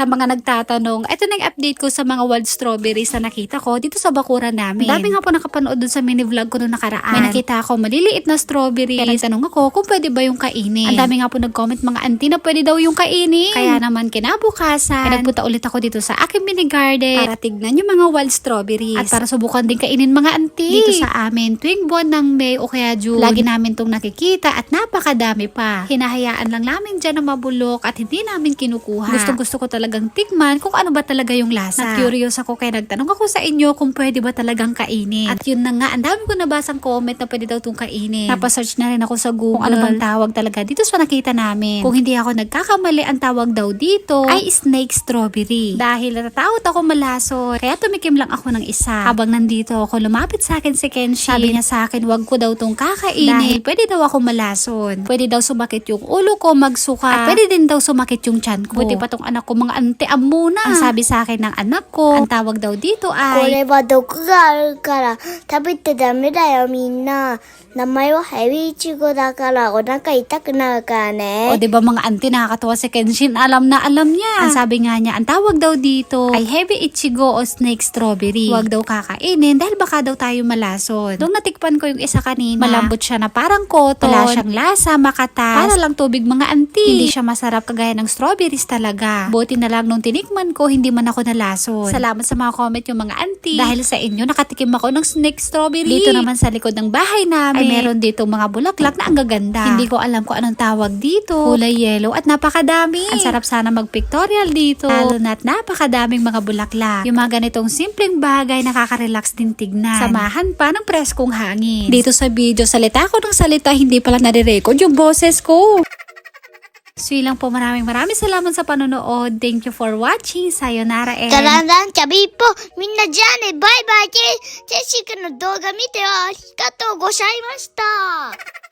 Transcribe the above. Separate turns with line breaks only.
Sa mga nagtatanong, ito na yung update ko sa mga wild strawberries na nakita ko dito sa bakuran namin. Dami nga po nakapanood dun sa mini vlog ko nung nakaraan. May nakita ako maliliit na strawberries. Kaya nagtanong ako kung pwede ba yung kainin. Ang dami nga po nag-comment mga auntie na pwede daw yung kainin. Kaya naman kinabukasan, nagpunta ulit ako dito sa aking mini garden para tignan yung mga wild strawberries. At para subukan din kainin mga auntie. Dito sa amin, tuwing buwan ng May o kaya June, lagi namin tong nakikita at napakadami pa. Hinahayaan lang namin dyan na mabulok at hindi namin kinukuha. Gusto ko talagang tikman kung ano ba talaga yung lasa. Curious ako kaya nagtanong ako sa inyo kung pwede ba talagang kainin. At yun na nga, ang dami ko nabasang comment na pwede daw itong kainin. Napasearch na rin ako sa Google kung ano bang tawag talaga dito sa nakita namin. Kung hindi ako nagkakamali, ang tawag daw dito ay snake strawberry. Dahil natatakot ako malason, kaya tumikim lang ako ng isa. Habang nandito ako, lumapit sa akin si Kenshi. Sabi niya sa akin, wag ko daw itong kakainin. Dahil pwede daw ako malason. Pwede daw sumakit yung ulo ko, magsuka. At pwede din daw sumakit yung tiyan ko. Buti pa tong anak ko, mga antiam muna. Ang sabi sa akin ng anak ko, ang tawag daw dito
こ
ay
れは毒があるから食べてダメだよみんな。名前はヘビイチゴだからお腹痛くなるからね。
o diba mga auntie, nakakatawa si Kenshin, alam na alam niya. Ang sabi nga niya, ang tawag daw dito ay heavy ichigo o snake strawberry. Huwag daw kakainin dahil baka daw tayo malason. Nung natikpan ko yung isa kanina, malambot siya na parang cotton. Wala siyang lasa, makatas. Para lang tubig mga auntie. Hindi siya masarap kagaya ng strawberries talaga. Buti na lang nung tinikman ko, hindi man ako nalason. Salamat sa mga comment yung mga auntie. Dahil sa inyo, nakatikim ako ng snake strawberry. Dito naman sa likod ng bahay namin, ay meron dito mga bulaklak na ang gaganda. Hindi ko alam kung anong tawag dito. Kulay yellow at napakadami. Ang sarap sana mag-pictorial dito. Lalo na't napakadaming mga bulaklak. Yung mga ganitong simpleng bagay nakaka-relax din tignan. Samahan pa ng preskong hangin. Dito sa video, salita ko ng salita, hindi pala nare-record yung boses ko. So yun lang po, maraming salamat sa panonood. Thank you for watching. Sayonara and
だらんだんちゃびっぽみんなじゃあねバイバイジェシカの動画見てありがとうございました。